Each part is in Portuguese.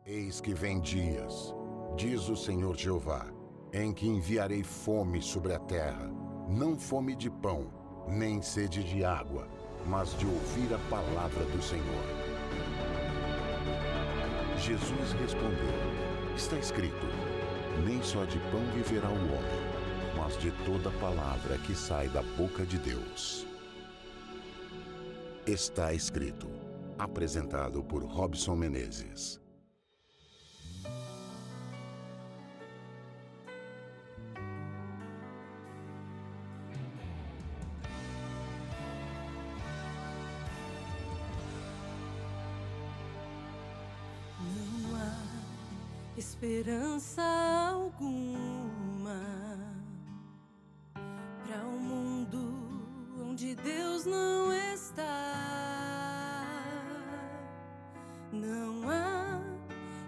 Eis que vem dias, diz o Senhor Jeová, em que enviarei fome sobre a terra, não fome de pão, nem sede de água, mas de ouvir a palavra do Senhor. Jesus respondeu: está escrito, nem só de pão viverá o homem, mas de toda palavra que sai da boca de Deus. Está escrito. Apresentado por Robson Menezes. Não há esperança alguma para um mundo onde Deus não está. Não há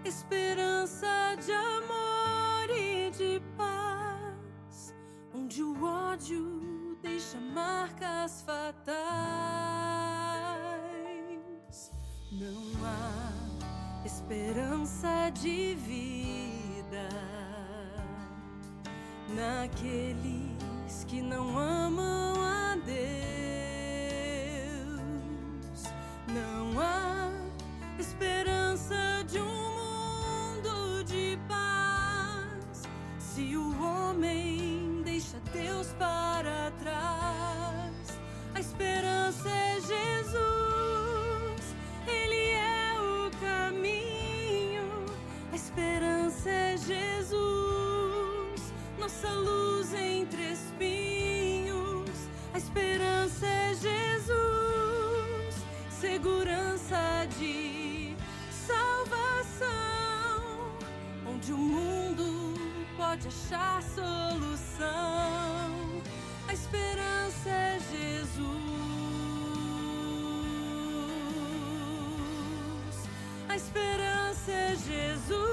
esperança de amor e de paz, onde o ódio deixa marcas fatais. Não há esperança de vida naqueles que não amam a Deus. Não há esperança de um mundo de paz se o homem deixa Deus para trás. A esperança é Jesus, Ele é o caminho. A esperança é Jesus, nossa luz entre espinhos. A esperança é Jesus, segurança de salvação, onde o mundo pode achar solução. A esperança é Jesus. A esperança é Jesus.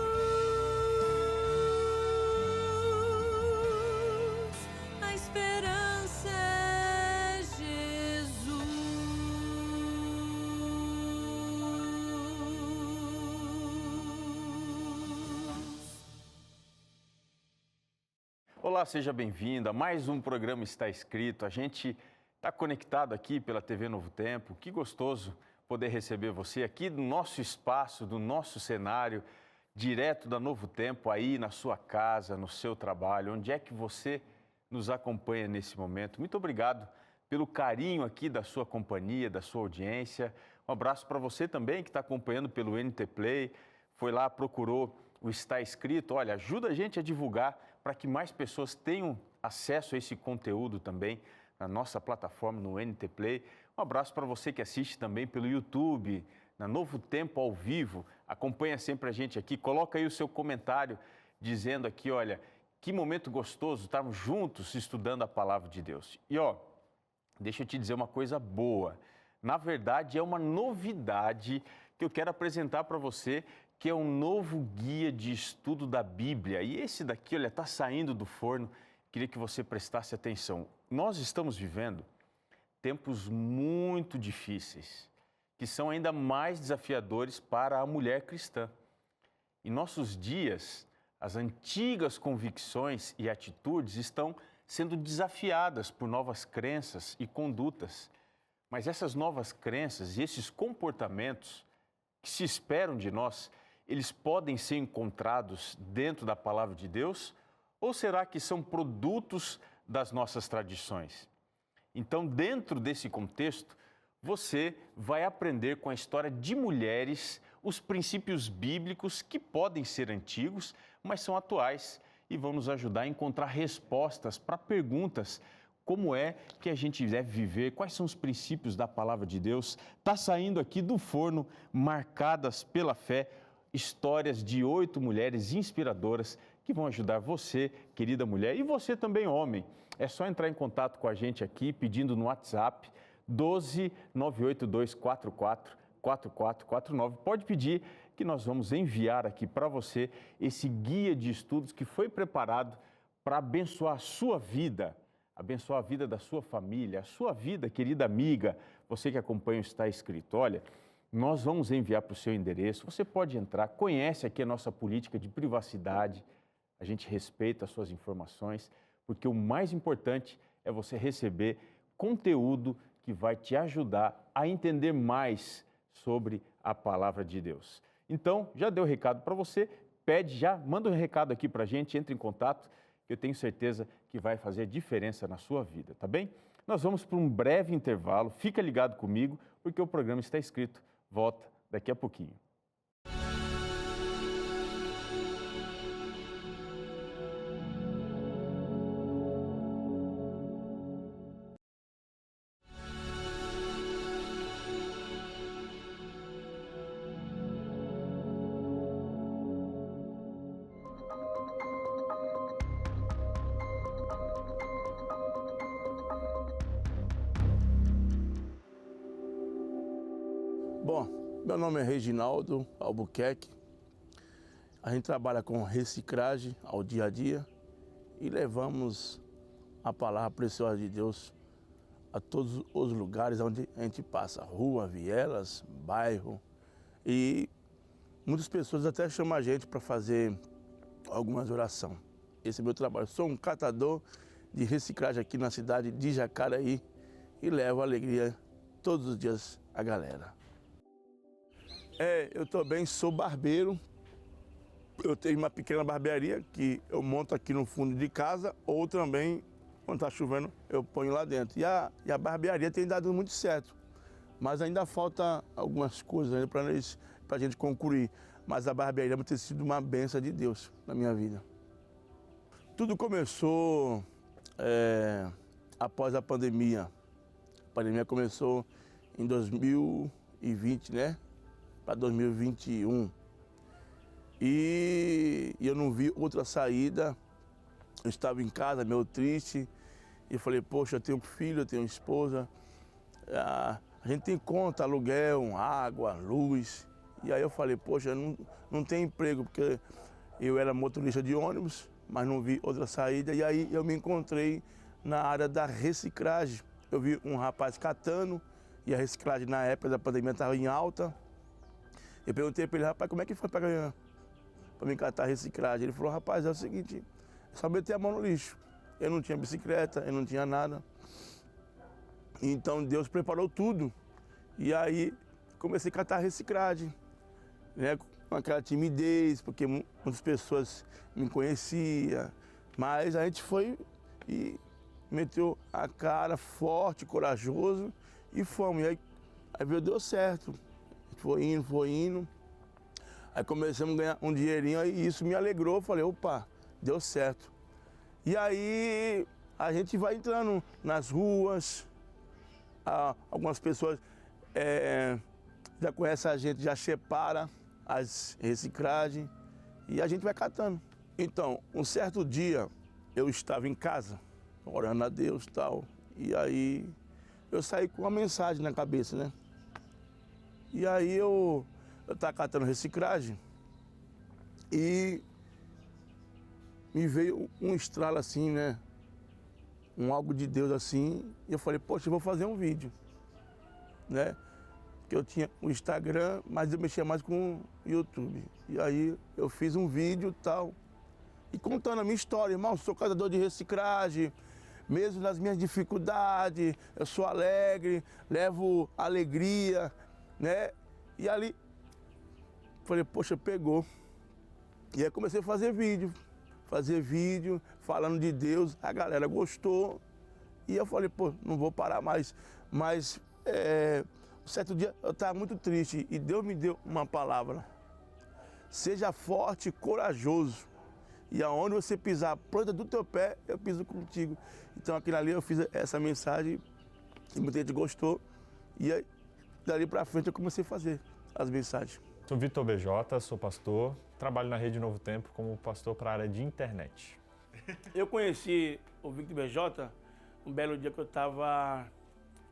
A esperança é Jesus. Olá, seja bem-vindo a mais um programa Está Escrito. A gente está conectado aqui pela TV Novo Tempo. Que gostoso poder receber você aqui do nosso espaço, do nosso cenário, direto da Novo Tempo, aí na sua casa, no seu trabalho, onde é que você nos acompanha nesse momento. Muito obrigado pelo carinho aqui da sua companhia, da sua audiência. Um abraço para você também que está acompanhando pelo NT Play, foi lá, procurou o Está Escrito. Olha, ajuda a gente a divulgar para que mais pessoas tenham acesso a esse conteúdo também na nossa plataforma, no NT Play. Um abraço para você que assiste também pelo YouTube, na Novo Tempo ao vivo. Acompanha sempre a gente aqui, coloca aí o seu comentário dizendo aqui, olha, que momento gostoso estarmos juntos estudando a Palavra de Deus. E ó, deixa eu te dizer uma coisa boa. Na verdade, é uma novidade que eu quero apresentar para você, que é um novo guia de estudo da Bíblia. E esse daqui, olha, está saindo do forno. Queria que você prestasse atenção. Nós estamos vivendo tempos muito difíceis, que são ainda mais desafiadores para a mulher cristã. Em nossos dias, as antigas convicções e atitudes estão sendo desafiadas por novas crenças e condutas. Mas essas novas crenças e esses comportamentos que se esperam de nós, eles podem ser encontrados dentro da Palavra de Deus? Ou será que são produtos das nossas tradições? Então, dentro desse contexto, você vai aprender com a história de mulheres os princípios bíblicos que podem ser antigos, mas são atuais e vão nos ajudar a encontrar respostas para perguntas como é que a gente deve viver, quais são os princípios da Palavra de Deus. Está saindo aqui do forno, marcadas pela fé, histórias de 8 mulheres inspiradoras que vão ajudar você, querida mulher, e você também, homem. É só entrar em contato com a gente aqui, pedindo no WhatsApp 12 98244 4449. Pode pedir que nós vamos enviar aqui para você esse guia de estudos que foi preparado para abençoar a sua vida, abençoar a vida da sua família, a sua vida, querida amiga, você que acompanha o Está Escrito. Olha, Nós vamos enviar para o seu endereço, você pode entrar, conhece aqui a nossa política de privacidade, a gente respeita as suas informações, porque o mais importante é você receber conteúdo que vai te ajudar a entender mais sobre a palavra de Deus. Então, já deu o recado para você, manda um recado aqui para a gente, entre em contato, que eu tenho certeza que vai fazer diferença na sua vida, tá bem? Nós vamos para um breve intervalo, fica ligado comigo, porque o programa está escrito. Volta daqui a pouquinho. Bom, meu nome é Reginaldo Albuquerque. A gente trabalha com reciclagem ao dia a dia e levamos a palavra preciosa de Deus a todos os lugares onde a gente passa, rua, vielas, bairro. E muitas pessoas até chamam a gente para fazer algumas orações. Esse é meu trabalho. Sou um catador de reciclagem aqui na cidade de Jacareí e levo alegria todos os dias à galera. Eu também sou barbeiro. Eu tenho uma pequena barbearia que eu monto aqui no fundo de casa, ou também, quando está chovendo, eu ponho lá dentro. E a barbearia tem dado muito certo, mas ainda falta algumas coisas para a gente concluir. Mas a barbearia vai ter sido uma bênção de Deus na minha vida. Tudo começou após a pandemia. A pandemia começou em 2020, né? Para 2021. E eu não vi outra saída. Eu estava em casa, meio triste, e falei, poxa, eu tenho filho, eu tenho esposa, a gente tem conta, aluguel, água, luz. E aí eu falei, poxa, não tem emprego, porque eu era motorista de ônibus, mas não vi outra saída. E aí eu me encontrei na área da reciclagem. Eu vi um rapaz catando, e a reciclagem na época da pandemia estava em alta. Eu perguntei para ele, rapaz, como é que foi para me catar reciclagem? Ele falou, rapaz, é o seguinte, é só meter a mão no lixo. Eu não tinha bicicleta, eu não tinha nada. Então Deus preparou tudo. E aí comecei a catar reciclagem, né? Com aquela timidez, porque muitas pessoas me conheciam. Mas a gente foi e meteu a cara forte, corajoso e fomos. E aí deu certo. Foi indo. Aí começamos a ganhar um dinheirinho e isso me alegrou. Falei, opa, deu certo. E aí a gente vai entrando nas ruas, algumas pessoas já conhecem a gente, já separa as reciclagens e a gente vai catando. Então, um certo dia eu estava em casa, orando a Deus e tal, e aí eu saí com uma mensagem na cabeça, né? E aí eu estava catando reciclagem e me veio um estralo assim, né? Algo de Deus assim. E eu falei, poxa, eu vou fazer um vídeo, né? Porque eu tinha o Instagram, mas eu mexia mais com o YouTube. E aí eu fiz um vídeo e tal. E contando a minha história, irmão, sou catador de reciclagem, mesmo nas minhas dificuldades, eu sou alegre, levo alegria, né? E ali, falei, poxa, pegou. E aí comecei a fazer vídeo, falando de Deus, a galera gostou. E eu falei, pô, não vou parar mais. Mas, um certo dia, eu estava muito triste e Deus me deu uma palavra. Seja forte e corajoso. E aonde você pisar a planta do teu pé, eu piso contigo. Então, aquilo ali, eu fiz essa mensagem e muita gente gostou. E aí, dali para frente, eu comecei a fazer as mensagens. Sou Vitor BJ, sou pastor, trabalho na Rede Novo Tempo como pastor para a área de internet. Eu conheci o Vitor BJ um belo dia que eu estava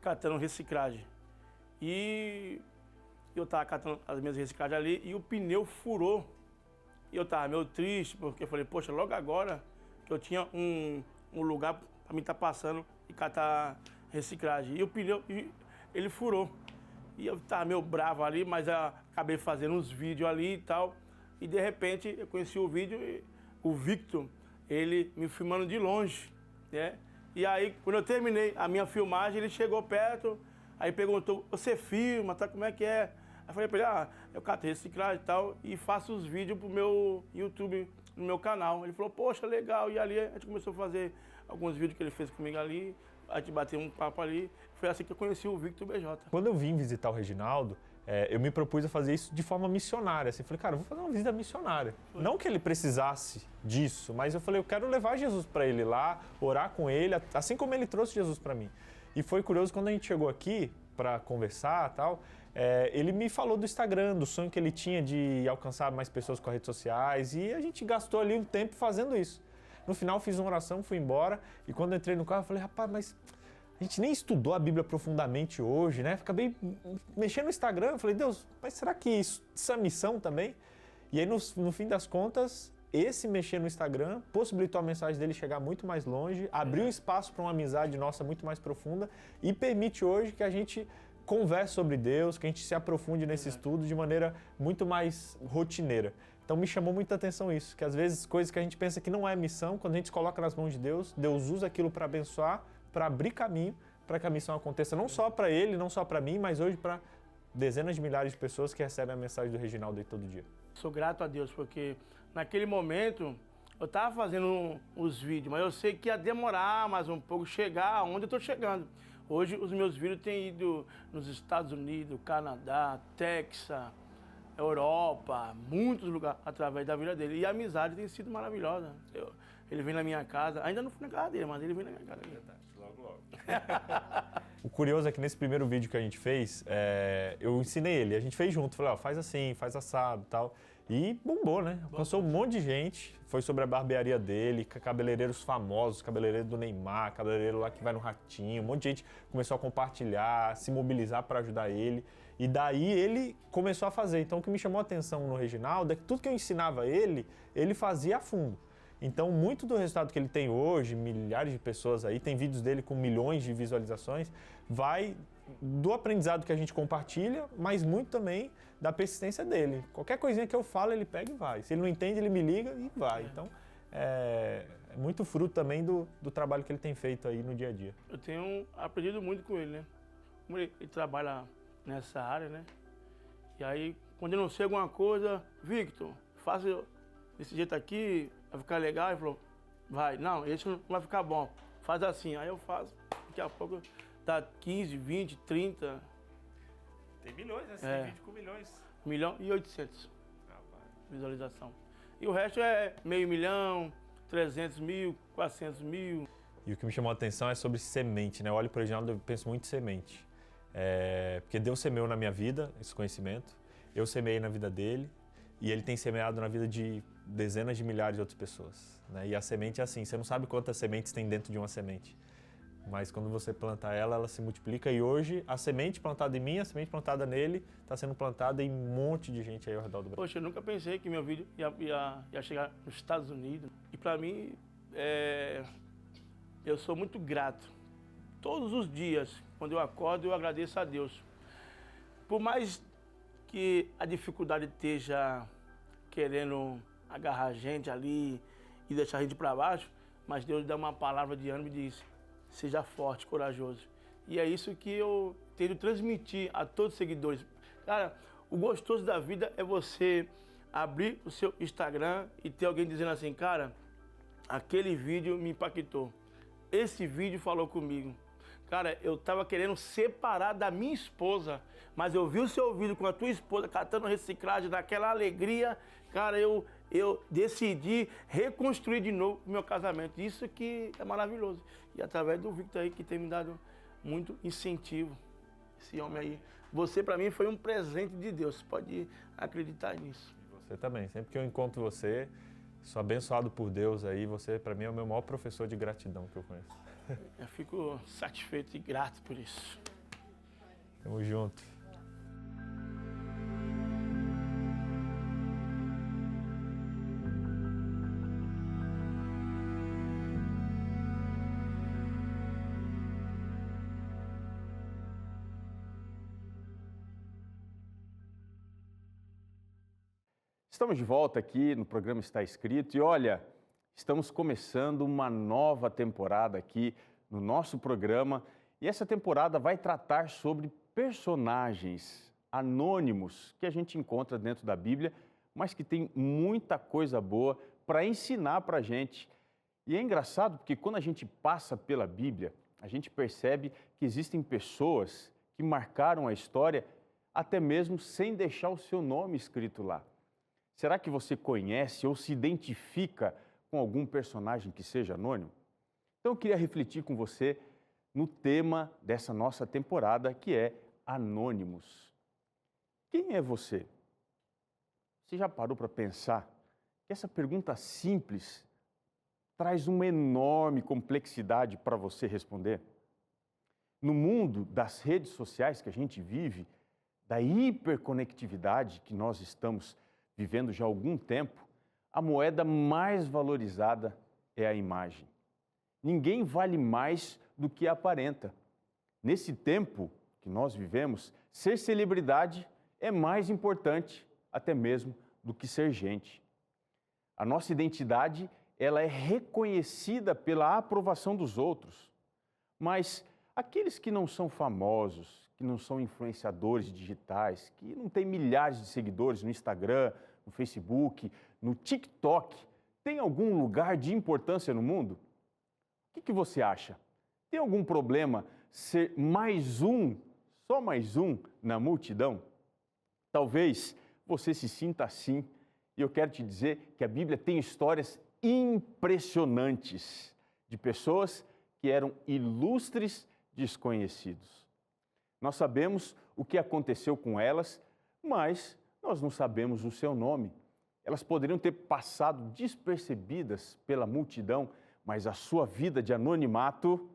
catando reciclagem. E eu estava catando as minhas reciclagens ali e o pneu furou. E eu estava meio triste, porque eu falei, poxa, logo agora que eu tinha um lugar para mim estar passando e catar reciclagem. E o pneu, ele furou. E eu tava meio bravo ali, mas acabei fazendo uns vídeos ali e tal. E de repente eu conheci o vídeo, e o Victor, ele me filmando de longe, né? E aí, quando eu terminei a minha filmagem, ele chegou perto, aí perguntou, você filma, tá? Como é que é? Aí eu falei pra ele, eu cato reciclagem e tal, e faço os vídeos pro meu YouTube, no meu canal. Ele falou, poxa, legal. E ali a gente começou a fazer alguns vídeos que ele fez comigo ali, a gente bateu um papo ali. Foi assim que eu conheci o Victor BJ. Quando eu vim visitar o Reginaldo, eu me propus a fazer isso de forma missionária. Assim, falei, cara, eu vou fazer uma visita missionária. Não que ele precisasse disso, mas eu falei, eu quero levar Jesus para ele lá, orar com ele, assim como ele trouxe Jesus para mim. E foi curioso, quando a gente chegou aqui para conversar e tal, ele me falou do Instagram, do sonho que ele tinha de alcançar mais pessoas com as redes sociais, e a gente gastou ali um tempo fazendo isso. No final, fiz uma oração, fui embora, e quando eu entrei no carro, eu falei, rapaz, mas a gente nem estudou a Bíblia profundamente hoje, né? Acabei mexendo no Instagram, eu falei, Deus, mas será que isso é missão também? E aí, no fim das contas, esse mexer no Instagram possibilitou a mensagem dele chegar muito mais longe, abriu espaço para uma amizade nossa muito mais profunda e permite hoje que a gente converse sobre Deus, que a gente se aprofunde nesse estudo de maneira muito mais rotineira. Então me chamou muita atenção isso, que às vezes coisas que a gente pensa que não é missão, quando a gente coloca nas mãos de Deus, Deus usa aquilo para abençoar, para abrir caminho, para que a missão aconteça não só para ele, não só para mim, mas hoje para dezenas de milhares de pessoas que recebem a mensagem do Reginaldo aí todo dia. Sou grato a Deus, porque naquele momento eu estava fazendo os vídeos, mas eu sei que ia demorar mais um pouco chegar onde eu estou chegando. Hoje os meus vídeos têm ido nos Estados Unidos, Canadá, Texas, Europa, muitos lugares através da vida dele. E a amizade tem sido maravilhosa. Ele vem na minha casa, ainda não fui na casa dele, mas ele vem na minha casa. Logo, logo. O curioso é que nesse primeiro vídeo que a gente fez, eu ensinei ele, a gente fez junto, falei, faz assim, faz assado e tal. E bombou, né? Alcançou um monte de gente, foi sobre a barbearia dele, cabeleireiros famosos, cabeleireiro do Neymar, cabeleireiro lá que vai no Ratinho, um monte de gente começou a compartilhar, se mobilizar para ajudar ele. E daí ele começou a fazer. Então o que me chamou a atenção no Reginaldo é que tudo que eu ensinava ele fazia a fundo. Então muito do resultado que ele tem hoje, milhares de pessoas aí, tem vídeos dele com milhões de visualizações, vai do aprendizado que a gente compartilha, mas muito também da persistência dele. Qualquer coisinha que eu falo, ele pega e vai. Se ele não entende, ele me liga e vai. Então, é muito fruto também do trabalho que ele tem feito aí no dia a dia. Eu tenho aprendido muito com ele, né? Como ele trabalha nessa área, né? E aí, quando eu não sei alguma coisa, Victor, faça desse jeito aqui, vai ficar legal. Ele falou, vai, não, esse não vai ficar bom, faz assim. Aí eu faço, daqui a pouco dá 15, 20, 30. Tem milhões, né? Tem vídeo com milhões. 1.800.000 visualização. E o resto é 500.000, 300.000, 400.000. E o que me chamou a atenção é sobre semente, né? Eu olho para o Reginaldo e penso muito em semente. Porque Deus semeou na minha vida esse conhecimento, eu semeei na vida dele e ele tem semeado na vida de dezenas de milhares de outras pessoas, né? E a semente é assim, você não sabe quantas sementes tem dentro de uma semente, mas quando você planta ela, ela se multiplica e hoje a semente plantada em mim, a semente plantada nele, está sendo plantada em um monte de gente aí ao redor do Brasil. Poxa, eu nunca pensei que meu vídeo ia chegar nos Estados Unidos e para mim, eu sou muito grato. Todos os dias, quando eu acordo, eu agradeço a Deus. Por mais que a dificuldade esteja querendo agarrar a gente ali e deixar a gente para baixo, mas Deus dá uma palavra de ânimo e diz, seja forte, corajoso. E é isso que eu tento transmitir a todos os seguidores. Cara, o gostoso da vida é você abrir o seu Instagram e ter alguém dizendo assim, cara, aquele vídeo me impactou. Esse vídeo falou comigo. Cara, eu tava querendo separar da minha esposa, mas eu vi o seu vídeo com a tua esposa catando reciclagem, daquela alegria. Cara, eu decidi reconstruir de novo o meu casamento. Isso que é maravilhoso. E através do Victor aí, que tem me dado muito incentivo. Esse homem aí. Você, para mim, foi um presente de Deus. Você pode acreditar nisso. Você também. Sempre que eu encontro você, sou abençoado por Deus aí. Você, para mim, é o meu maior professor de gratidão que eu conheço. Eu fico satisfeito e grato por isso. Tamo junto. Estamos de volta aqui no programa Está Escrito e olha, estamos começando uma nova temporada aqui no nosso programa e essa temporada vai tratar sobre personagens anônimos que a gente encontra dentro da Bíblia, mas que tem muita coisa boa para ensinar para a gente. E é engraçado porque quando a gente passa pela Bíblia, a gente percebe que existem pessoas que marcaram a história até mesmo sem deixar o seu nome escrito lá. Será que você conhece ou se identifica com algum personagem que seja anônimo? Então eu queria refletir com você no tema dessa nossa temporada, que é Anônimos. Quem é você? Você já parou para pensar que essa pergunta simples traz uma enorme complexidade para você responder? No mundo das redes sociais que a gente vive, da hiperconectividade que nós estamos vivendo já há algum tempo, a moeda mais valorizada é a imagem. Ninguém vale mais do que aparenta. Nesse tempo que nós vivemos, ser celebridade é mais importante até mesmo do que ser gente. A nossa identidade, ela é reconhecida pela aprovação dos outros. Mas aqueles que não são famosos, que não são influenciadores digitais, que não têm milhares de seguidores no Instagram, no Facebook, no TikTok, tem algum lugar de importância no mundo? O que você acha? Tem algum problema ser mais um, só mais um, na multidão? Talvez você se sinta assim, e eu quero te dizer que a Bíblia tem histórias impressionantes de pessoas que eram ilustres desconhecidos. Nós sabemos o que aconteceu com elas, mas nós não sabemos o seu nome. Elas poderiam ter passado despercebidas pela multidão, mas a sua vida de anonimato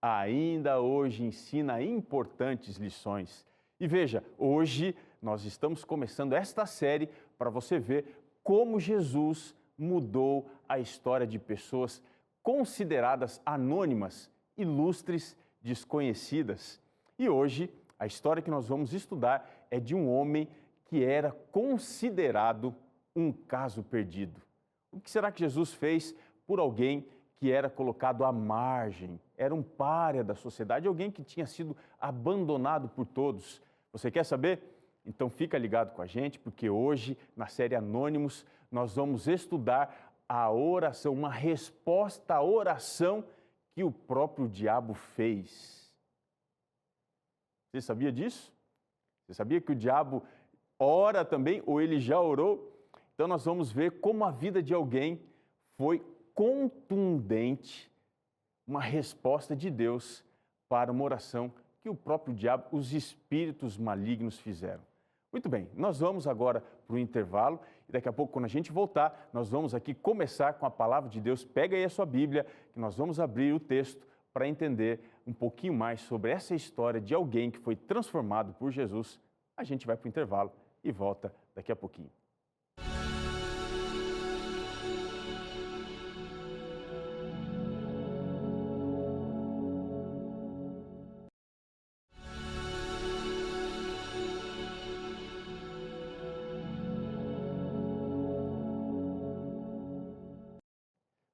ainda hoje ensina importantes lições. E veja, hoje nós estamos começando esta série para você ver como Jesus mudou a história de pessoas consideradas anônimas, ilustres, desconhecidas. E hoje, a história que nós vamos estudar é de um homem que era considerado um caso perdido. O que será que Jesus fez por alguém que era colocado à margem, era um pária da sociedade, alguém que tinha sido abandonado por todos? Você quer saber? Então fica ligado com a gente, porque hoje, na série Anônimos, nós vamos estudar a oração, uma resposta à oração que o próprio diabo fez. Você sabia disso? Você sabia que o diabo ora também, ou ele já orou? Então nós vamos ver como a vida de alguém foi contundente, uma resposta de Deus para uma oração que o próprio diabo, os espíritos malignos fizeram. Muito bem, nós vamos agora para o intervalo e daqui a pouco, quando a gente voltar, nós vamos aqui começar com a palavra de Deus. Pega aí a sua Bíblia, que nós vamos abrir o texto para entender um pouquinho mais sobre essa história de alguém que foi transformado por Jesus. A gente vai para o intervalo e volta daqui a pouquinho.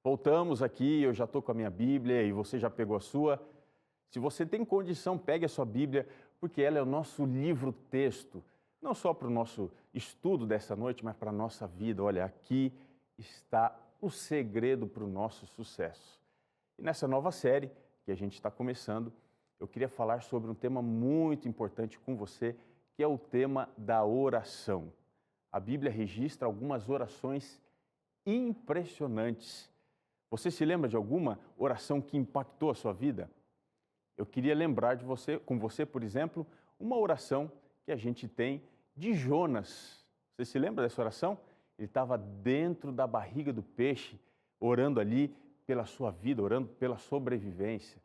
Voltamos aqui, eu já estou com a minha Bíblia e você já pegou a sua. Se você tem condição, pegue a sua Bíblia, porque ela é o nosso livro-texto, não só para o nosso estudo dessa noite, mas para a nossa vida. Olha, aqui está o segredo para o nosso sucesso. E nessa nova série que a gente está começando, eu queria falar sobre um tema muito importante com você, que é o tema da oração. A Bíblia registra algumas orações impressionantes. Você se lembra de alguma oração que impactou a sua vida? Eu queria lembrar com você, por exemplo, uma oração que a gente tem de Jonas. Você se lembra dessa oração? Ele estava dentro da barriga do peixe, orando ali pela sua vida, orando pela sobrevivência.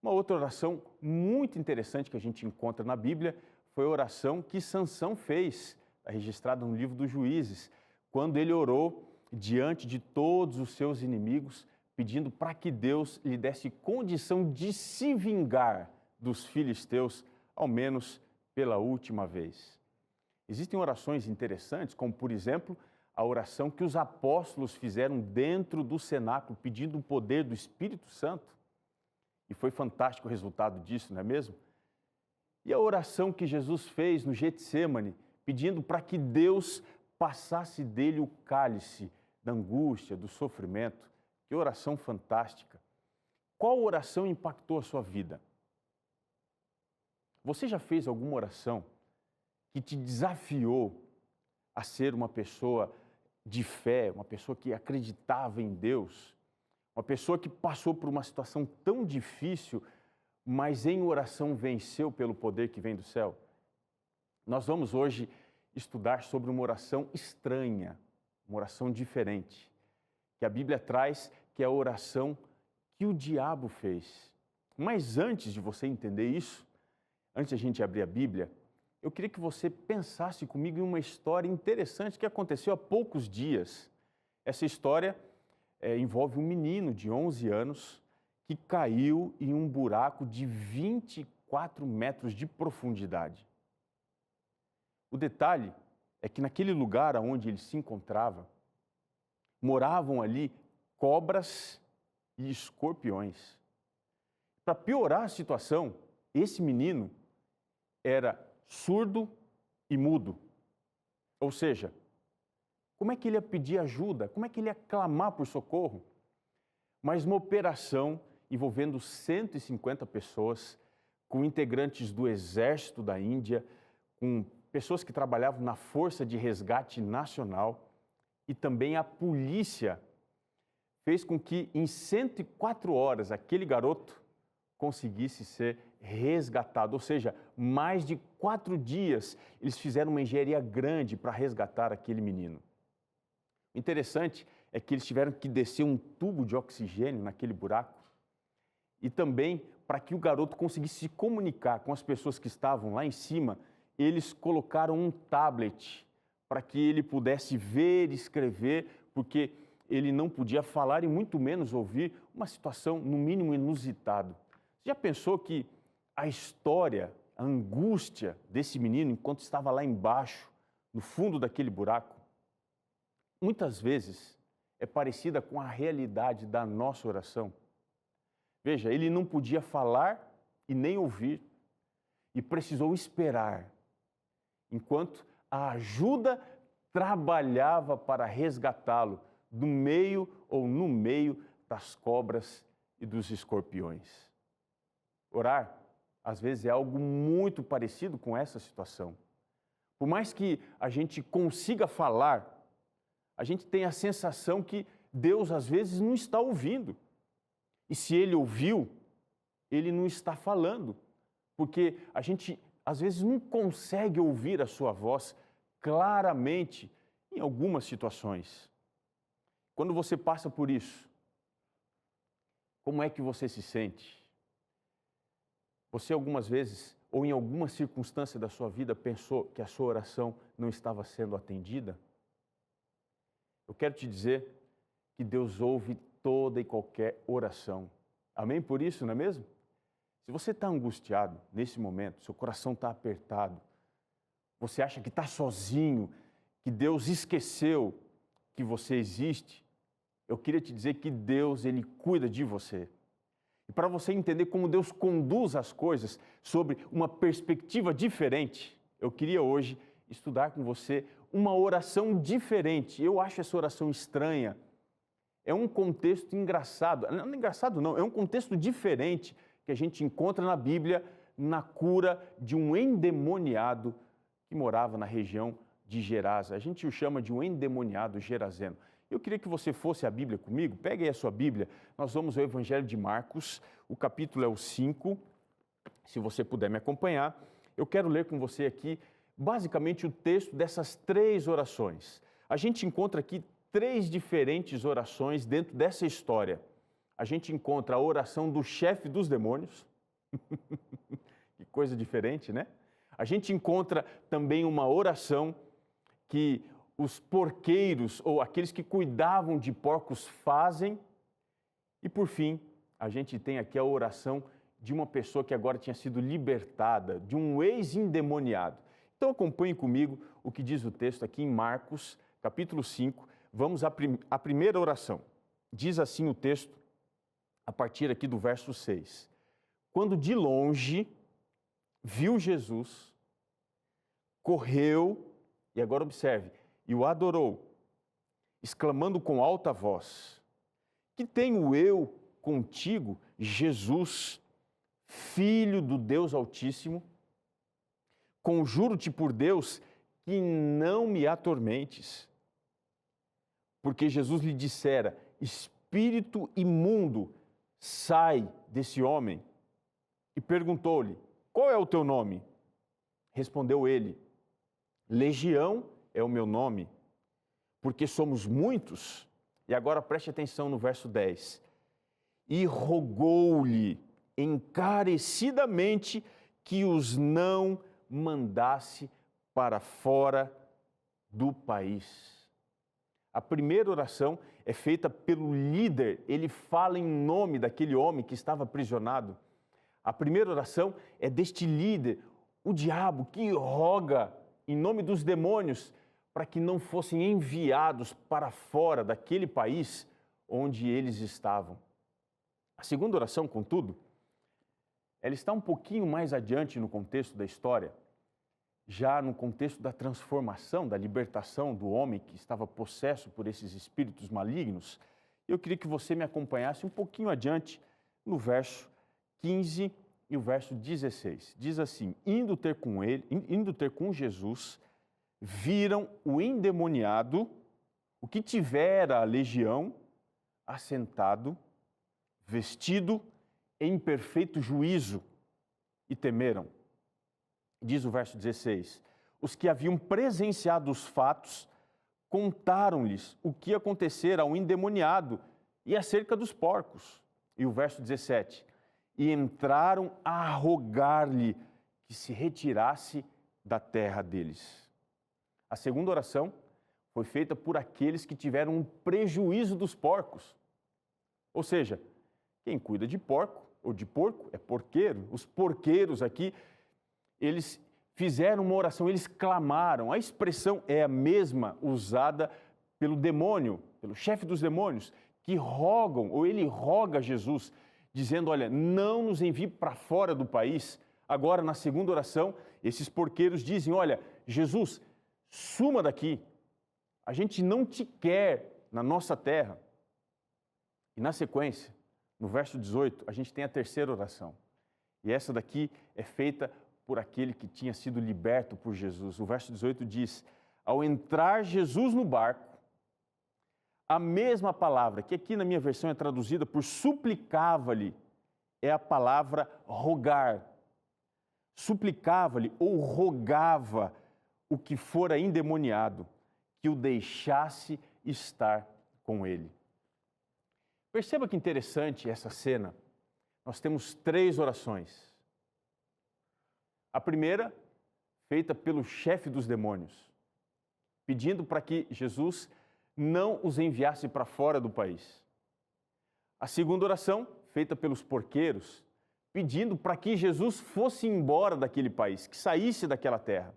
Uma outra oração muito interessante que a gente encontra na Bíblia foi a oração que Sansão fez, registrada no livro dos Juízes, quando ele orou diante de todos os seus inimigos, pedindo para que Deus lhe desse condição de se vingar dos filisteus, ao menos pela última vez. Existem orações interessantes, como, por exemplo, a oração que os apóstolos fizeram dentro do cenáculo, pedindo o poder do Espírito Santo. E foi fantástico o resultado disso, não é mesmo? E a oração que Jesus fez no Getsêmani, pedindo para que Deus passasse dele o cálice da angústia, do sofrimento. Que oração fantástica! Qual oração impactou a sua vida? Você já fez alguma oração que te desafiou a ser uma pessoa de fé, uma pessoa que acreditava em Deus, uma pessoa que passou por uma situação tão difícil, mas em oração venceu pelo poder que vem do céu? Nós vamos hoje estudar sobre uma oração estranha, uma oração diferente, que a Bíblia traz, que é a oração que o diabo fez. Mas antes de você entender isso, antes de a gente abrir a Bíblia, eu queria que você pensasse comigo em uma história interessante que aconteceu há poucos dias. Essa história envolve um menino de 11 anos que caiu em um buraco de 24 metros de profundidade. O detalhe é que naquele lugar onde ele se encontrava, moravam ali cobras e escorpiões. Para piorar a situação, esse menino era surdo e mudo. Ou seja, como é que ele ia pedir ajuda? Como é que ele ia clamar por socorro? Mas uma operação envolvendo 150 pessoas, com integrantes do Exército da Índia, com pessoas que trabalhavam na Força de Resgate Nacional e também a polícia, fez com que em 104 horas aquele garoto conseguisse ser resgatado. Ou seja, mais de 4 dias eles fizeram uma engenharia grande para resgatar aquele menino. O interessante é que eles tiveram que descer um tubo de oxigênio naquele buraco e também para que o garoto conseguisse se comunicar com as pessoas que estavam lá em cima, eles colocaram um tablet para que ele pudesse ver e escrever, porque ele não podia falar e muito menos ouvir, uma situação no mínimo inusitada. Você já pensou que a história, a angústia desse menino enquanto estava lá embaixo, no fundo daquele buraco, muitas vezes é parecida com a realidade da nossa oração? Veja, ele não podia falar e nem ouvir e precisou esperar enquanto a ajuda trabalhava para resgatá-lo do meio ou no meio das cobras e dos escorpiões. Orar, às vezes, é algo muito parecido com essa situação. Por mais que a gente consiga falar, a gente tem a sensação que Deus, às vezes, não está ouvindo. E se Ele ouviu, Ele não está falando. Porque a gente, às vezes, não consegue ouvir a sua voz claramente em algumas situações. Quando você passa por isso, como é que você se sente? Você algumas vezes, ou em alguma circunstância da sua vida, pensou que a sua oração não estava sendo atendida? Eu quero te dizer que Deus ouve toda e qualquer oração. Amém por isso, não é mesmo? Se você está angustiado nesse momento, seu coração está apertado, você acha que está sozinho, que Deus esqueceu que você existe, eu queria te dizer que Deus, Ele cuida de você. E para você entender como Deus conduz as coisas sobre uma perspectiva diferente, eu queria hoje estudar com você uma oração diferente. Eu acho essa oração estranha. É um contexto engraçado. Não engraçado não, é um contexto diferente que a gente encontra na Bíblia na cura de um endemoniado que morava na região de Gerasa. A gente o chama de um endemoniado gerazeno. Eu queria que você fosse à Bíblia comigo, pegue aí a sua Bíblia, nós vamos ao Evangelho de Marcos, o capítulo é o 5, se você puder me acompanhar. Eu quero ler com você aqui, basicamente, o texto dessas 3 orações. A gente encontra aqui 3 diferentes orações dentro dessa história. A gente encontra a oração do chefe dos demônios, que coisa diferente, né? A gente encontra também uma oração que os porqueiros ou aqueles que cuidavam de porcos fazem. E por fim, a gente tem aqui a oração de uma pessoa que agora tinha sido libertada, de um ex-endemoniado. Então acompanhe comigo o que diz o texto aqui em Marcos, capítulo 5, vamos à primeira oração. Diz assim o texto, a partir aqui do verso 6. Quando de longe viu Jesus, correu, e agora observe, e o adorou, exclamando com alta voz: que tenho eu contigo, Jesus, Filho do Deus Altíssimo? Conjuro-te por Deus que não me atormentes. Porque Jesus lhe dissera: espírito imundo, sai desse homem. E perguntou-lhe: qual é o teu nome? Respondeu ele: Legião é o meu nome, porque somos muitos. E agora preste atenção no verso 10. E rogou-lhe encarecidamente que os não mandasse para fora do país. A primeira oração é feita pelo líder, ele fala em nome daquele homem que estava aprisionado. A primeira oração é deste líder, o diabo, que roga em nome dos demônios para que não fossem enviados para fora daquele país onde eles estavam. A segunda oração, contudo, ela está um pouquinho mais adiante no contexto da história, já no contexto da transformação, da libertação do homem que estava possesso por esses espíritos malignos. Eu queria que você me acompanhasse um pouquinho adiante no verso 15 e o verso 16. Diz assim: indo ter com Jesus, viram o endemoniado, o que tivera a legião, assentado, vestido em perfeito juízo, e temeram. Diz o verso 16, os que haviam presenciado os fatos contaram-lhes o que acontecera ao endemoniado e acerca dos porcos. E o verso 17, e entraram a rogar-lhe que se retirasse da terra deles. A segunda oração foi feita por aqueles que tiveram um prejuízo dos porcos. Ou seja, quem cuida de porco ou de porco é porqueiro. Os porqueiros aqui, eles fizeram uma oração, eles clamaram. A expressão é a mesma usada pelo demônio, pelo chefe dos demônios, que rogam, ou ele roga a Jesus, dizendo: olha, não nos envie para fora do país. Agora, na segunda oração, esses porqueiros dizem: olha, Jesus, suma daqui, a gente não te quer na nossa terra. E na sequência, no verso 18, a gente tem a terceira oração. E essa daqui é feita por aquele que tinha sido liberto por Jesus. O verso 18 diz: ao entrar Jesus no barco, a mesma palavra, que aqui na minha versão é traduzida por suplicava-lhe, é a palavra rogar. Suplicava-lhe ou rogava o que fora endemoniado, que o deixasse estar com ele. Perceba que interessante essa cena. Nós temos 3 orações. A primeira, feita pelo chefe dos demônios, pedindo para que Jesus não os enviasse para fora do país. A segunda oração, feita pelos porqueiros, pedindo para que Jesus fosse embora daquele país, que saísse daquela terra.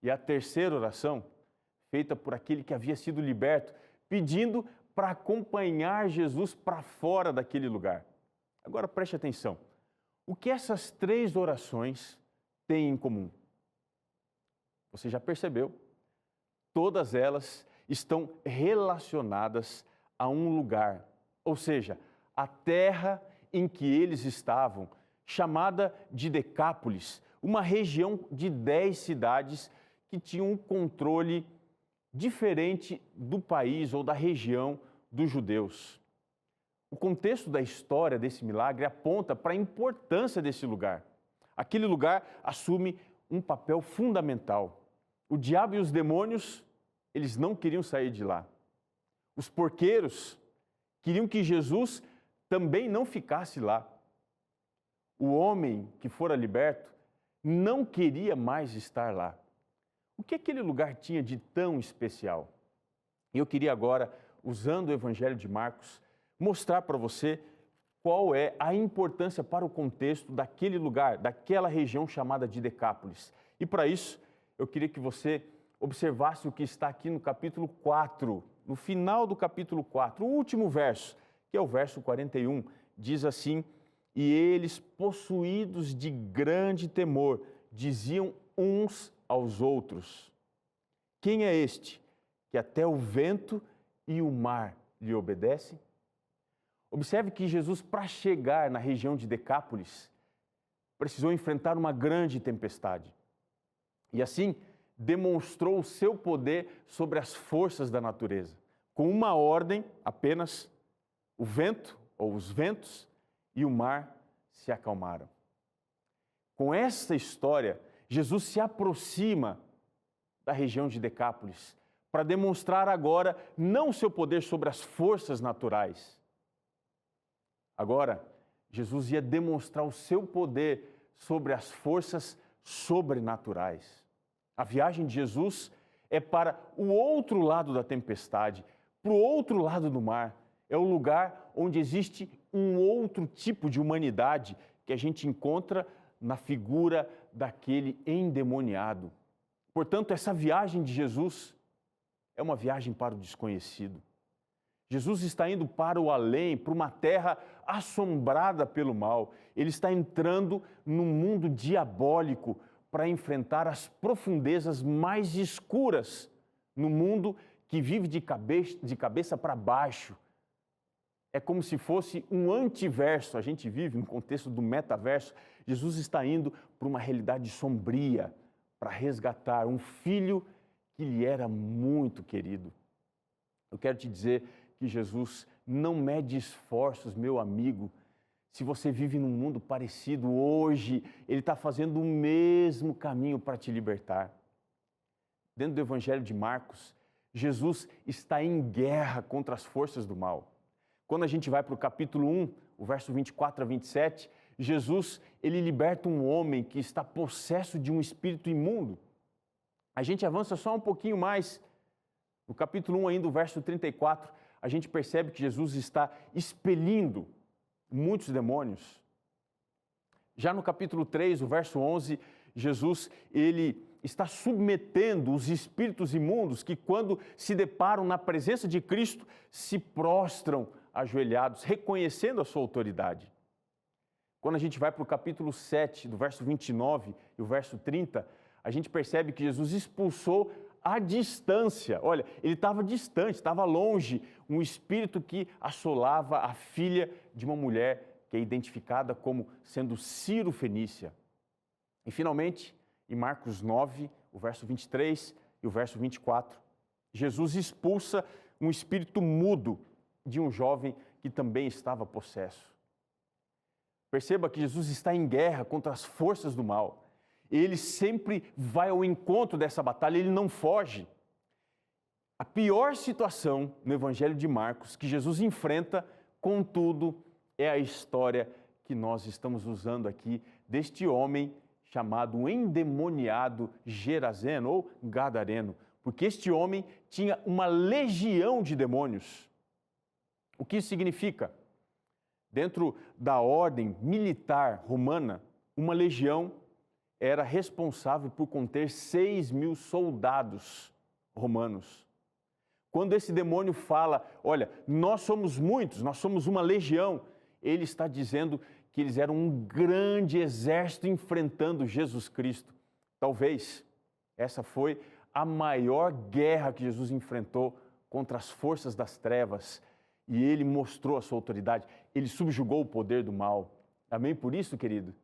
E a terceira oração, feita por aquele que havia sido liberto, pedindo para acompanhar Jesus para fora daquele lugar. Agora preste atenção. O que essas 3 orações têm em comum? Você já percebeu? Todas elas estão relacionadas a um lugar, ou seja, a terra em que eles estavam, chamada de Decápolis, uma região de 10 cidades que tinham um controle diferente do país ou da região dos judeus. O contexto da história desse milagre aponta para a importância desse lugar. Aquele lugar assume um papel fundamental. O diabo e os demônios, eles não queriam sair de lá. Os porqueiros queriam que Jesus também não ficasse lá. O homem que fora liberto não queria mais estar lá. O que aquele lugar tinha de tão especial? Eu queria agora, usando o Evangelho de Marcos, mostrar para você qual é a importância para o contexto daquele lugar, daquela região chamada de Decápolis. E para isso, eu queria que você observasse o que está aqui no capítulo 4, no final do capítulo 4, o último verso, que é o verso 41, diz assim: e eles, possuídos de grande temor, diziam uns aos outros: quem é este que até o vento e o mar lhe obedecem? Observe que Jesus, para chegar na região de Decápolis, precisou enfrentar uma grande tempestade. E assim, demonstrou o seu poder sobre as forças da natureza. Com uma ordem apenas, o vento ou os ventos e o mar se acalmaram. Com esta história, Jesus se aproxima da região de Decápolis para demonstrar agora não o seu poder sobre as forças naturais. Agora, Jesus ia demonstrar o seu poder sobre as forças sobrenaturais. A viagem de Jesus é para o outro lado da tempestade, para o outro lado do mar. É o lugar onde existe um outro tipo de humanidade que a gente encontra na figura daquele endemoniado. Portanto, essa viagem de Jesus é uma viagem para o desconhecido. Jesus está indo para o além, para uma terra assombrada pelo mal. Ele está entrando num mundo diabólico para enfrentar as profundezas mais escuras, no mundo que vive de cabeça para baixo. É como se fosse um antiverso. A gente vive no contexto do metaverso. Jesus está indo para uma realidade sombria, para resgatar um filho que lhe era muito querido. Eu quero te dizer que Jesus não mede esforços, meu amigo. Se você vive num mundo parecido hoje, Ele está fazendo o mesmo caminho para te libertar. Dentro do Evangelho de Marcos, Jesus está em guerra contra as forças do mal. Quando a gente vai para o capítulo 1, o verso 24 a 27, Jesus, ele liberta um homem que está possesso de um espírito imundo. A gente avança só um pouquinho mais. No capítulo 1 ainda, o verso 34, a gente percebe que Jesus está expelindo muitos demônios. Já no capítulo 3, o verso 11, Jesus, ele está submetendo os espíritos imundos que, quando se deparam na presença de Cristo, se prostram ajoelhados, reconhecendo a sua autoridade. Quando a gente vai para o capítulo 7, do verso 29 e o verso 30, a gente percebe que Jesus expulsou à distância. Olha, ele estava distante, estava longe, um espírito que assolava a filha de uma mulher que é identificada como sendo Ciro Fenícia. E finalmente, em Marcos 9, o verso 23 e o verso 24, Jesus expulsa um espírito mudo de um jovem que também estava possesso. Perceba que Jesus está em guerra contra as forças do mal. Ele sempre vai ao encontro dessa batalha, ele não foge. A pior situação no Evangelho de Marcos que Jesus enfrenta, contudo, é a história que nós estamos usando aqui deste homem chamado endemoniado Gerazeno ou Gadareno, porque este homem tinha uma legião de demônios. O que isso significa? Dentro da ordem militar romana, uma legião era responsável por conter 6.000 soldados romanos. Quando esse demônio fala, olha, nós somos muitos, nós somos uma legião, ele está dizendo que eles eram um grande exército enfrentando Jesus Cristo. Talvez essa foi a maior guerra que Jesus enfrentou contra as forças das trevas, e ele mostrou a sua autoridade, ele subjugou o poder do mal. Amém por isso, querido?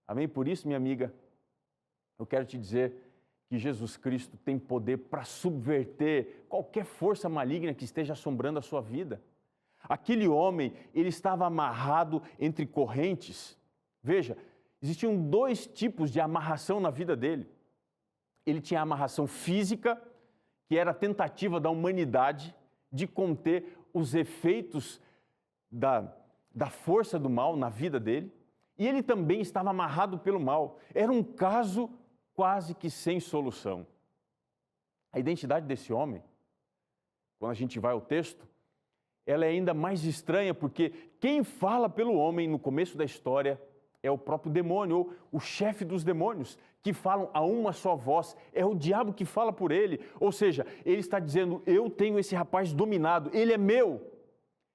Amém por isso, minha amiga? Eu quero te dizer que Jesus Cristo tem poder para subverter qualquer força maligna que esteja assombrando a sua vida. Aquele homem, ele estava amarrado entre correntes. Veja, existiam 2 tipos de amarração na vida dele. Ele tinha a amarração física, que era a tentativa da humanidade de conter os efeitos da força do mal na vida dele. E ele também estava amarrado pelo mal. Era um caso quase que sem solução. A identidade desse homem, quando a gente vai ao texto, ela é ainda mais estranha, porque quem fala pelo homem no começo da história é o próprio demônio, ou o chefe dos demônios, que falam a uma só voz, é o diabo que fala por ele. Ou seja, ele está dizendo, eu tenho esse rapaz dominado, ele é meu.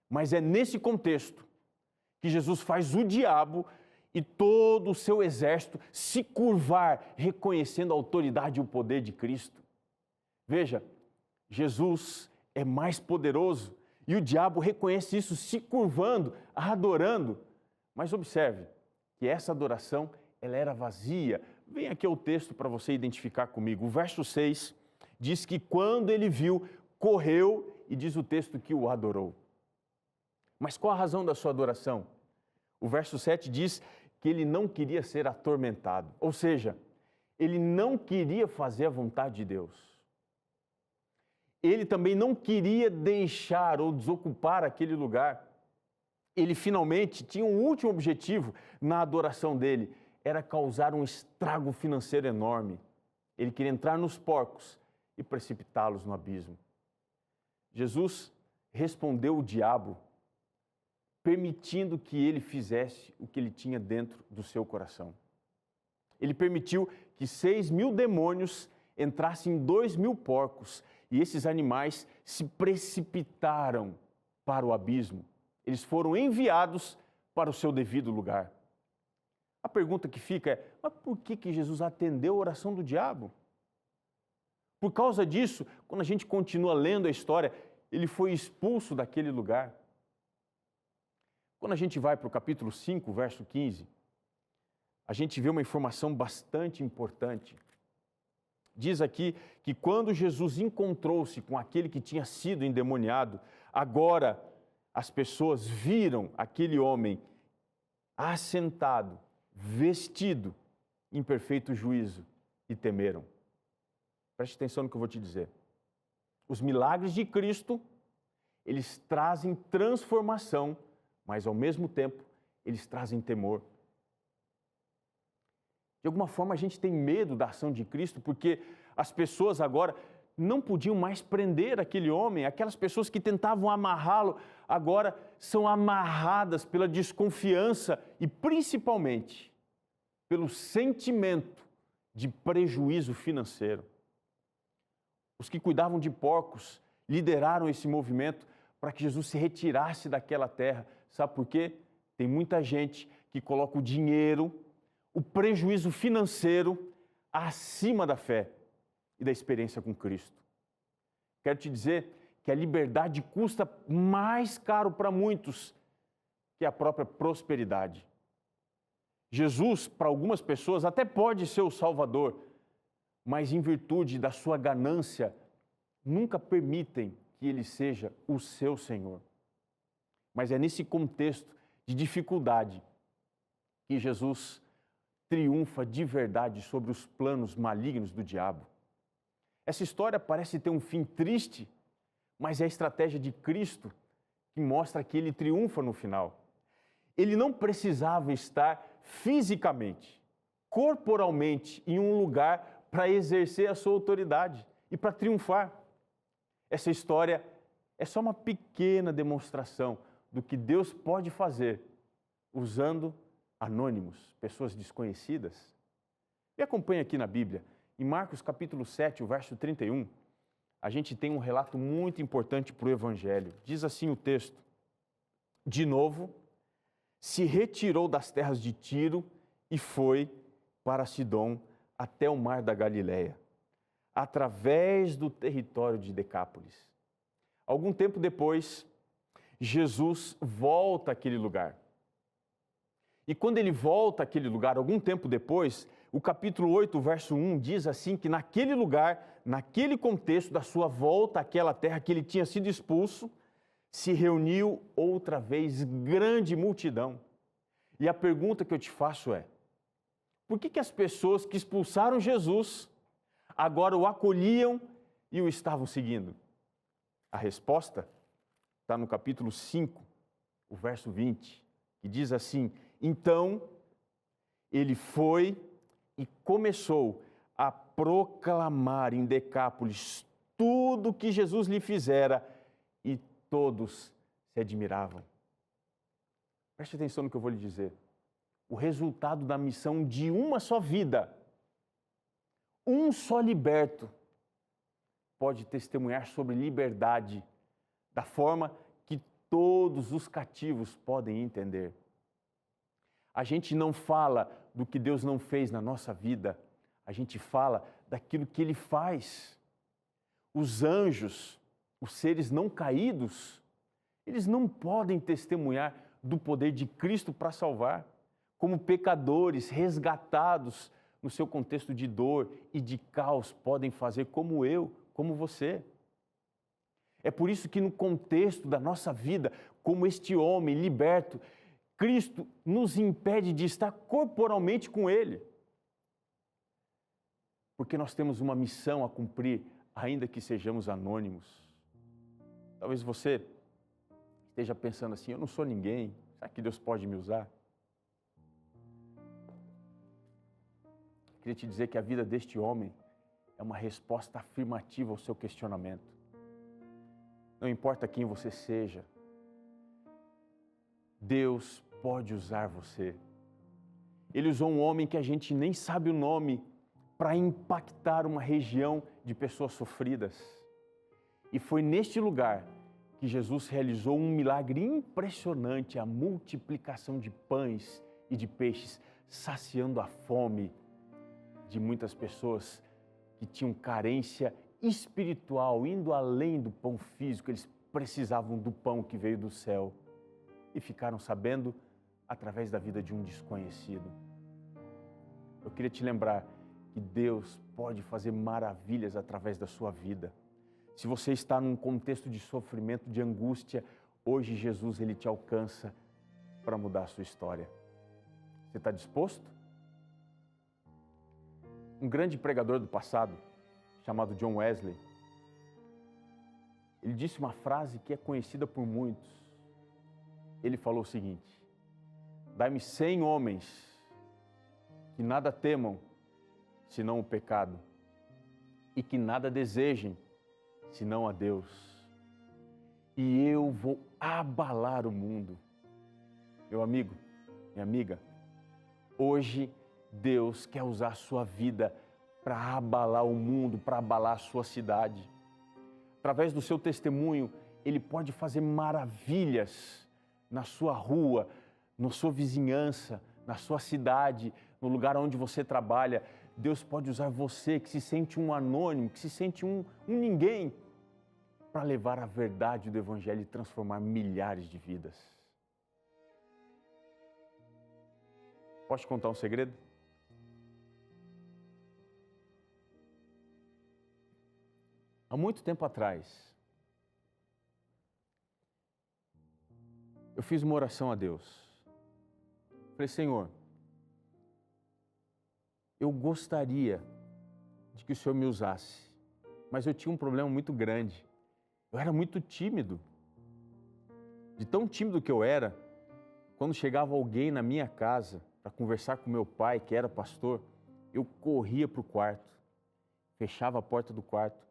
Mas é nesse contexto que Jesus faz o diabo e todo o seu exército se curvar, reconhecendo a autoridade e o poder de Cristo. Veja, Jesus é mais poderoso e o diabo reconhece isso se curvando, adorando. Mas observe que essa adoração, ela era vazia. Vem aqui o texto para você identificar comigo. O verso 6 diz que quando ele viu, correu e diz o texto que o adorou. Mas qual a razão da sua adoração? O verso 7 diz que ele não queria ser atormentado, ou seja, ele não queria fazer a vontade de Deus. Ele também não queria deixar ou desocupar aquele lugar. Ele finalmente tinha um último objetivo na adoração dele, era causar um estrago financeiro enorme. Ele queria entrar nos porcos e precipitá-los no abismo. Jesus respondeu o diabo, permitindo que ele fizesse o que ele tinha dentro do seu coração. Ele permitiu que 6.000 demônios entrassem em 2.000 porcos e esses animais se precipitaram para o abismo. Eles foram enviados para o seu devido lugar. A pergunta que fica é, mas por que Jesus atendeu a oração do diabo? Por causa disso, quando a gente continua lendo a história, ele foi expulso daquele lugar. Quando a gente vai para o capítulo 5, verso 15, a gente vê uma informação bastante importante. Diz aqui que quando Jesus encontrou-se com aquele que tinha sido endemoniado, agora as pessoas viram aquele homem assentado, vestido em perfeito juízo e temeram. Preste atenção no que eu vou te dizer. Os milagres de Cristo, eles trazem transformação, mas ao mesmo tempo, eles trazem temor. De alguma forma, a gente tem medo da ação de Cristo, porque as pessoas agora não podiam mais prender aquele homem, aquelas pessoas que tentavam amarrá-lo, agora são amarradas pela desconfiança e principalmente pelo sentimento de prejuízo financeiro. Os que cuidavam de porcos lideraram esse movimento para que Jesus se retirasse daquela terra. Sabe por quê? Tem muita gente que coloca o dinheiro, o prejuízo financeiro acima da fé e da experiência com Cristo. Quero te dizer que a liberdade custa mais caro para muitos que a própria prosperidade. Jesus, para algumas pessoas, até pode ser o Salvador, mas em virtude da sua ganância, nunca permitem que Ele seja o seu Senhor. Mas é nesse contexto de dificuldade que Jesus triunfa de verdade sobre os planos malignos do diabo. Essa história parece ter um fim triste, mas é a estratégia de Cristo que mostra que Ele triunfa no final. Ele não precisava estar fisicamente, corporalmente, em um lugar para exercer a sua autoridade e para triunfar. Essa história é só uma pequena demonstração do que Deus pode fazer usando anônimos, pessoas desconhecidas. Me acompanha aqui na Bíblia, em Marcos capítulo 7, o verso 31, a gente tem um relato muito importante para o Evangelho. Diz assim o texto: de novo, se retirou das terras de Tiro e foi para Sidom até o mar da Galileia, através do território de Decápolis. Algum tempo depois, Jesus volta àquele lugar. E quando ele volta àquele lugar, algum tempo depois, o capítulo 8, verso 1, diz assim que naquele lugar, naquele contexto da sua volta àquela terra que ele tinha sido expulso, se reuniu outra vez grande multidão. E a pergunta que eu te faço é, por que as pessoas que expulsaram Jesus agora o acolhiam e o estavam seguindo? A resposta está no capítulo 5, o verso 20, que diz assim: então ele foi e começou a proclamar em Decápolis tudo o que Jesus lhe fizera e todos se admiravam. Preste atenção no que eu vou lhe dizer. O resultado da missão de uma só vida um só liberto pode testemunhar sobre liberdade, da forma que todos os cativos podem entender. A gente não fala do que Deus não fez na nossa vida, a gente fala daquilo que Ele faz. Os anjos, os seres não caídos, eles não podem testemunhar do poder de Cristo para salvar, como pecadores resgatados no seu contexto de dor e de caos podem fazer, como eu, como você. É por isso que no contexto da nossa vida, como este homem liberto, Cristo nos impede de estar corporalmente com Ele. Porque nós temos uma missão a cumprir, ainda que sejamos anônimos. Talvez você esteja pensando assim, eu não sou ninguém, será que Deus pode me usar? Queria te dizer que a vida deste homem é uma resposta afirmativa ao seu questionamento. Não importa quem você seja, Deus pode usar você. Ele usou um homem que a gente nem sabe o nome para impactar uma região de pessoas sofridas. E foi neste lugar que Jesus realizou um milagre impressionante, a multiplicação de pães e de peixes, saciando a fome de muitas pessoas que tinham carência espiritual, indo além do pão físico, eles precisavam do pão que veio do céu e ficaram sabendo através da vida de um desconhecido. Eu queria te lembrar que Deus pode fazer maravilhas através da sua vida. Se você está num contexto de sofrimento, de angústia, hoje Jesus ele te alcança para mudar a sua história. Você está disposto? Um grande pregador do passado, chamado John Wesley, ele disse uma frase que é conhecida por muitos. Ele falou o seguinte: dai-me 100 homens que nada temam, senão o pecado, e que nada desejem, senão a Deus, e eu vou abalar o mundo. Meu amigo, minha amiga, hoje Deus quer usar a sua vida para abalar o mundo, para abalar a sua cidade. Através do seu testemunho, Ele pode fazer maravilhas na sua rua, na sua vizinhança, na sua cidade, no lugar onde você trabalha. Deus pode usar você que se sente um anônimo, que se sente um ninguém, para levar a verdade do Evangelho e transformar milhares de vidas. Posso te contar um segredo? Há muito tempo atrás, eu fiz uma oração a Deus. Falei, Senhor, eu gostaria de que o Senhor me usasse, mas eu tinha um problema muito grande. Eu era muito tímido. De tão tímido que eu era, quando chegava alguém na minha casa para conversar com meu pai, que era pastor, eu corria para o quarto, fechava a porta do quarto.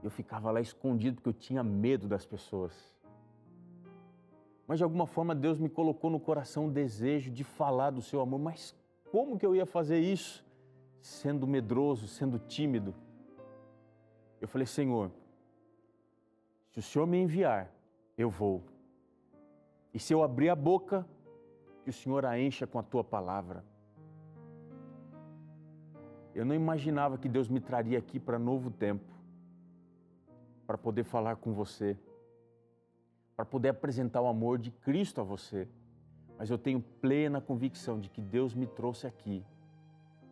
Eu ficava lá escondido porque eu tinha medo das pessoas. Mas de alguma forma Deus me colocou no coração o desejo de falar do seu amor. Mas como que eu ia fazer isso? Sendo medroso, sendo tímido. Eu falei, Senhor, se o Senhor me enviar, eu vou. E se eu abrir a boca, que o Senhor a encha com a tua palavra. Eu não imaginava que Deus me traria aqui para novo tempo, para poder falar com você, para poder apresentar o amor de Cristo a você. Mas eu tenho plena convicção de que Deus me trouxe aqui.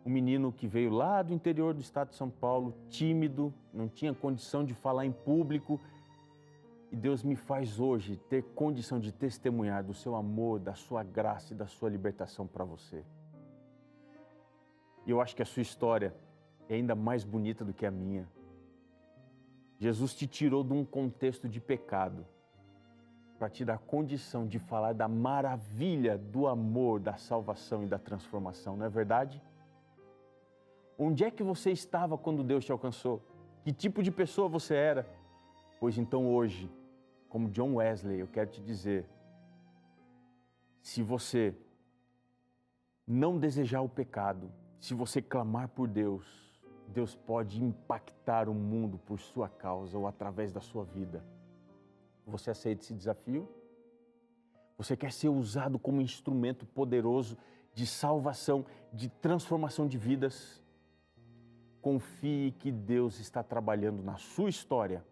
Um menino que veio lá do interior do estado de São Paulo, tímido, não tinha condição de falar em público. E Deus me faz hoje ter condição de testemunhar do seu amor, da sua graça e da sua libertação para você. E eu acho que a sua história é ainda mais bonita do que a minha. Jesus te tirou de um contexto de pecado para te dar condição de falar da maravilha do amor, da salvação e da transformação, não é verdade? Onde é que você estava quando Deus te alcançou? Que tipo de pessoa você era? Pois então hoje, como John Wesley, eu quero te dizer, se você não desejar o pecado, Se você clamar por Deus, Deus pode impactar o mundo por sua causa ou através da sua vida. Você aceita esse desafio? Você quer ser usado como instrumento poderoso de salvação, de transformação de vidas? Confie que Deus está trabalhando na sua história.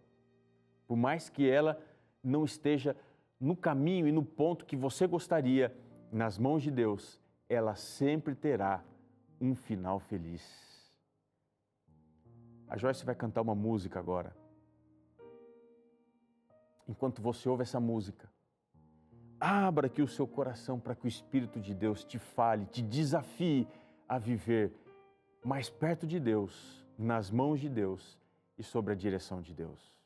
Por mais que ela não esteja no caminho e no ponto que você gostaria, nas mãos de Deus, ela sempre terá um final feliz. A Joyce vai cantar uma música agora. Enquanto você ouve essa música, abra aqui o seu coração para que o Espírito de Deus te fale, te desafie a viver mais perto de Deus, nas mãos de Deus e sob a direção de Deus.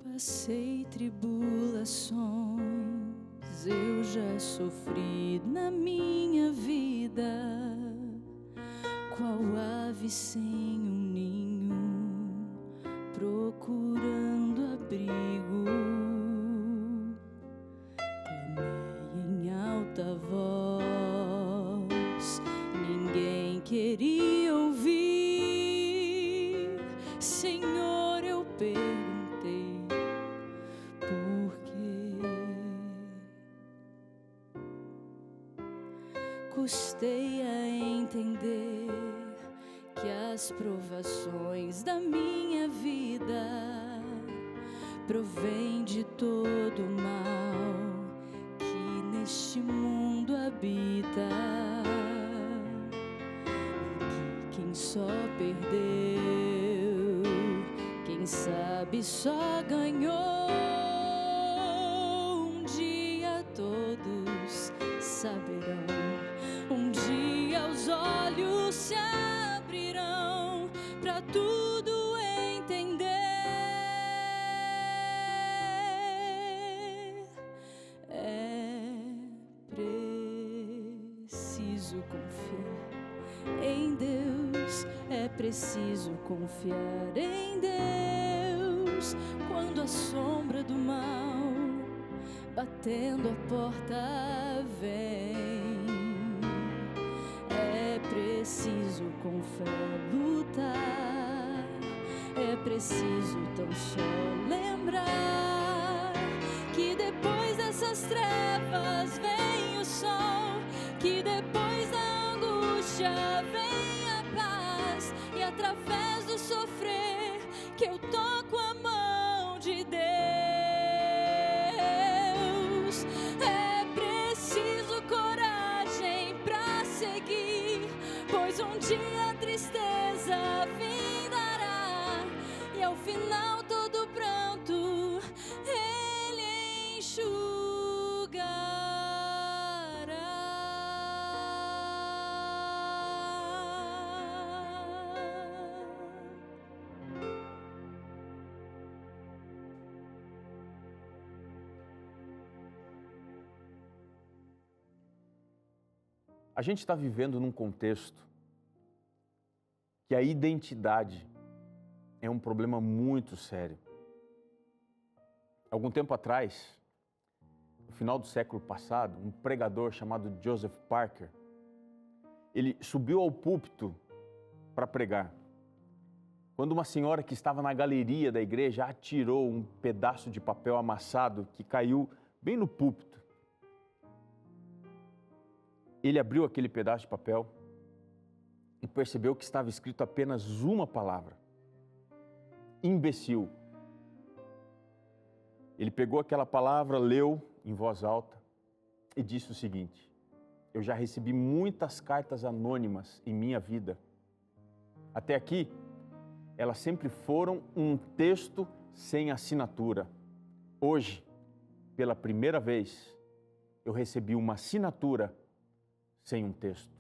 Passei tribulações, eu já sofri na minha vida, qual ave sem um ninho, procurando abrigo. Clamei em alta voz, ninguém queria ouvir. Senhor, eu perguntei, custei a entender que as provações da minha vida provêm de todo o mal que neste mundo habita. E quem só perdeu, quem sabe só ganhou. Um dia todos saberão. Um dia os olhos se abrirão para tudo entender. É preciso confiar em Deus, é preciso confiar em Deus. Quando a sombra do mal batendo a porta vem, é preciso com fé lutar, é preciso tão só lembrar que depois dessas trevas vem o sol, que depois da angústia vem a paz, e através do sofrer que eu toco a mão de Deus. É preciso coragem pra seguir, pois um dia a tristeza findará, e ao final todo pranto Ele enxugará. A gente está vivendo num contexto que a identidade é um problema muito sério. Algum tempo atrás, no final do século passado, um pregador chamado Joseph Parker, ele subiu ao púlpito para pregar. Quando uma senhora que estava na galeria da igreja atirou um pedaço de papel amassado que caiu bem no púlpito. Ele abriu aquele pedaço de papel e percebeu que estava escrito apenas uma palavra: imbecil. Ele pegou aquela palavra, leu em voz alta e disse o seguinte: eu já recebi muitas cartas anônimas em minha vida. Até aqui, elas sempre foram um texto sem assinatura. Hoje, pela primeira vez, eu recebi uma assinatura sem um texto.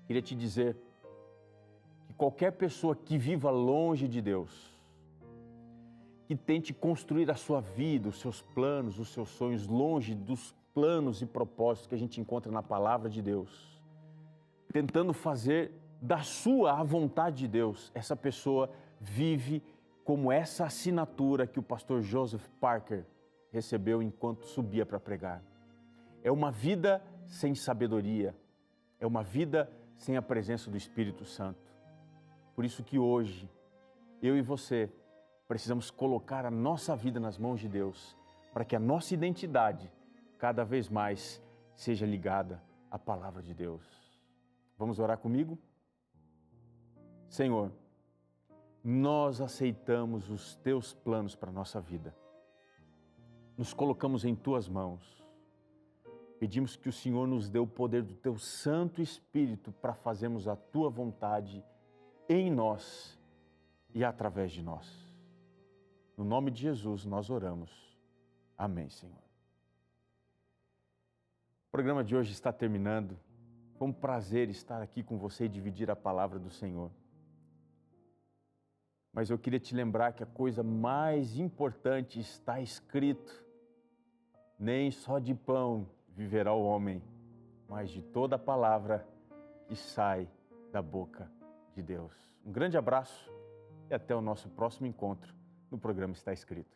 Queria te dizer que qualquer pessoa que viva longe de Deus, que tente construir a sua vida, os seus planos, os seus sonhos, longe dos planos e propósitos que a gente encontra na palavra de Deus, tentando fazer da sua a vontade de Deus, essa pessoa vive como essa assinatura que o pastor Joseph Parker recebeu enquanto subia para pregar. É uma vida sem sabedoria, é uma vida sem a presença do Espírito Santo. Por isso que hoje, eu e você, precisamos colocar a nossa vida nas mãos de Deus, para que a nossa identidade cada vez mais seja ligada à palavra de Deus. Vamos orar comigo? Senhor, nós aceitamos os Teus planos para a nossa vida. Nos colocamos em Tuas mãos. Pedimos que o Senhor nos dê o poder do Teu Santo Espírito para fazermos a Tua vontade em nós e através de nós. No nome de Jesus nós oramos. Amém, Senhor. O programa de hoje está terminando. Foi um prazer estar aqui com você e dividir a palavra do Senhor. Mas eu queria te lembrar que a coisa mais importante está escrito: nem só de pão viverá o homem, mas de toda a palavra que sai da boca de Deus. Um grande abraço e até o nosso próximo encontro no programa Está Escrito.